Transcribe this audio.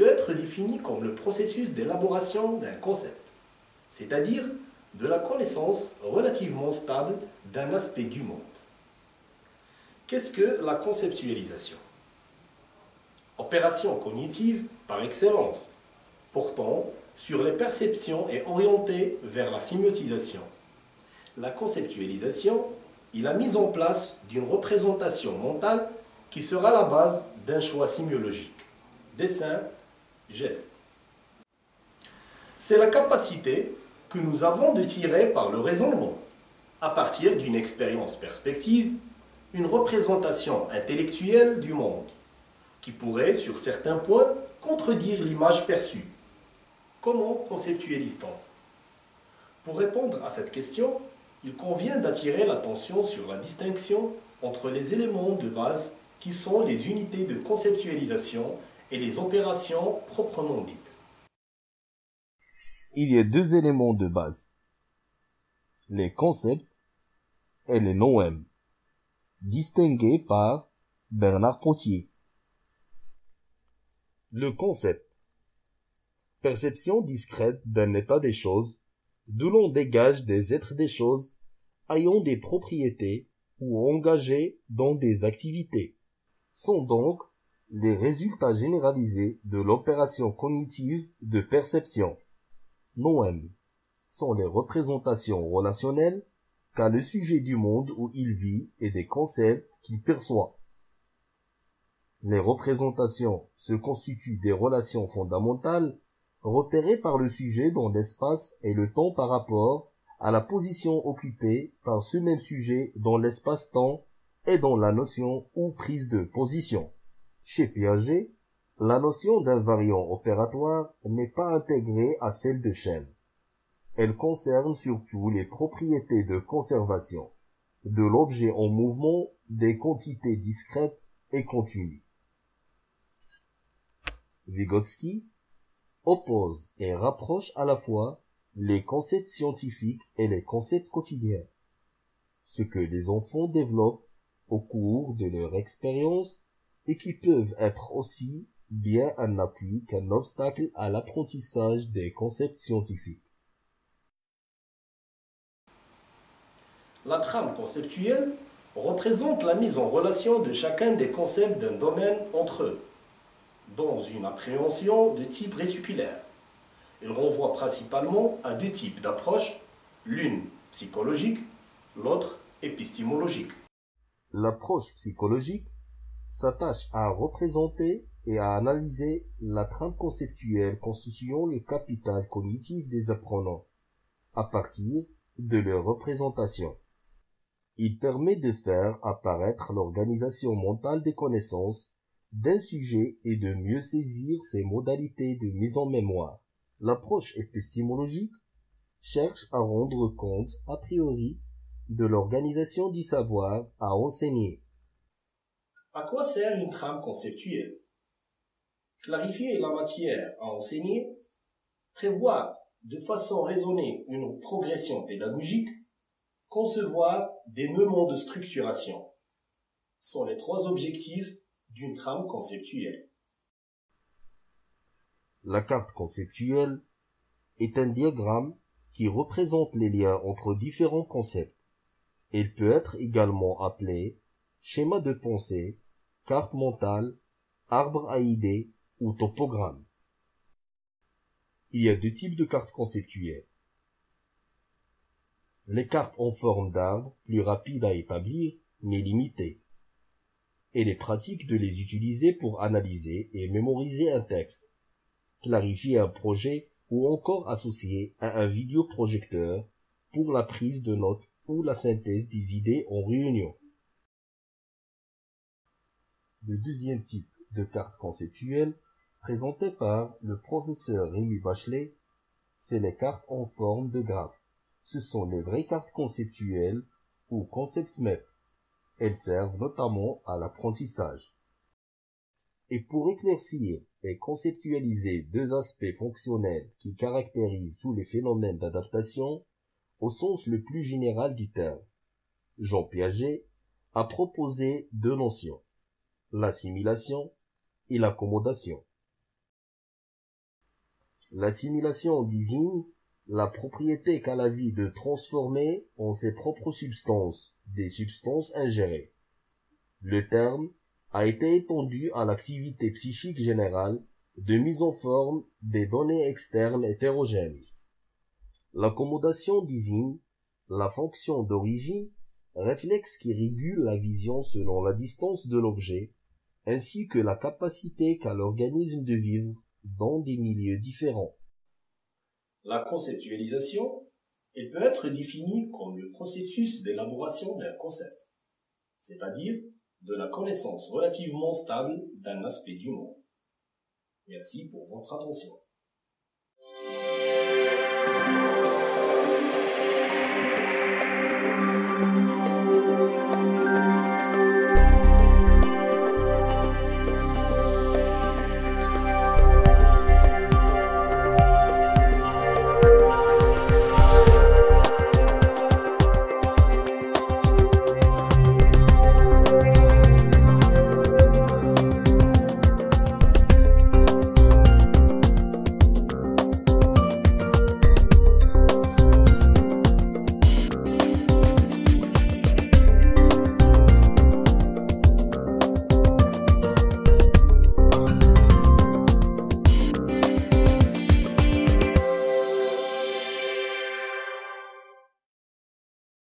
peut être défini comme le processus d'élaboration d'un concept, c'est-à-dire de la connaissance relativement stable d'un aspect du monde. Qu'est-ce que la conceptualisation? Opération cognitive par excellence, portant sur les perceptions et orientée vers la sémiotisation. La conceptualisation est la mise en place d'une représentation mentale qui sera la base d'un choix sémiologique. Dessin, geste. C'est la capacité que nous avons de tirer par le raisonnement, à partir d'une expérience perspective, une représentation intellectuelle du monde, qui pourrait, sur certains points, contredire l'image perçue. Comment conceptualise-t-on? Pour répondre à cette question, il convient d'attirer l'attention sur la distinction entre les éléments de base qui sont les unités de conceptualisation et les opérations proprement dites. Il y a deux éléments de base, les concepts et les noèmes, distingués par Bernard Pottier. Le concept, perception discrète d'un état des choses, d'où l'on dégage des êtres des choses ayant des propriétés ou engagés dans des activités, sont donc les résultats généralisés de l'opération cognitive de perception. Noèmes sont les représentations relationnelles qu'a le sujet du monde où il vit et des concepts qu'il perçoit. Les représentations se constituent des relations fondamentales repérées par le sujet dans l'espace et le temps par rapport à la position occupée par ce même sujet dans l'espace-temps et dans la notion ou prise de position. Chez Piaget, la notion d'invariant opératoire n'est pas intégrée à celle de chaîne. Elle concerne surtout les propriétés de conservation de l'objet en mouvement des quantités discrètes et continues. Vygotsky oppose et rapproche à la fois les concepts scientifiques et les concepts quotidiens, ce que les enfants développent au cours de leur expérience et qui peuvent être aussi bien un appui qu'un obstacle à l'apprentissage des concepts scientifiques. La trame conceptuelle représente la mise en relation de chacun des concepts d'un domaine entre eux, dans une appréhension de type réticulaire. Il renvoie principalement à deux types d'approches, l'une psychologique, l'autre épistémologique. L'approche psychologique s'attache à représenter et à analyser la trame conceptuelle constituant le capital cognitif des apprenants, à partir de leur représentation. Il permet de faire apparaître l'organisation mentale des connaissances d'un sujet et de mieux saisir ses modalités de mise en mémoire. L'approche épistémologique cherche à rendre compte a priori de l'organisation du savoir à enseigner. À quoi sert une trame conceptuelle? Clarifier la matière à enseigner, prévoir de façon raisonnée une progression pédagogique, concevoir des moments de structuration sont les trois objectifs d'une trame conceptuelle. La carte conceptuelle est un diagramme qui représente les liens entre différents concepts. Il peut être également appelé schéma de pensée, carte mentale, arbre à idées ou topogramme. Il y a deux types de cartes conceptuelles. Les cartes en forme d'arbre, plus rapides à établir, mais limitées. Et les pratiques de les utiliser pour analyser et mémoriser un texte, clarifier un projet ou encore associer à un vidéoprojecteur pour la prise de notes ou la synthèse des idées en réunion. Le deuxième type de carte conceptuelle, présenté par le professeur Rémi Bachelet, c'est les cartes en forme de graphe. Ce sont les vraies cartes conceptuelles ou concept map. Elles servent notamment à l'apprentissage. Et pour éclaircir et conceptualiser deux aspects fonctionnels qui caractérisent tous les phénomènes d'adaptation, au sens le plus général du terme, Jean Piaget a proposé deux notions, l'assimilation et l'accommodation. L'assimilation désigne la propriété qu'a la vie de transformer en ses propres substances des substances ingérées. Le terme a été étendu à l'activité psychique générale de mise en forme des données externes hétérogènes. L'accommodation désigne la fonction d'origine, réflexe qui régule la vision selon la distance de l'objet, ainsi que la capacité qu'a l'organisme de vivre dans des milieux différents. La conceptualisation, elle peut être définie comme le processus d'élaboration d'un concept, c'est-à-dire de la connaissance relativement stable d'un aspect du monde. Merci pour votre attention.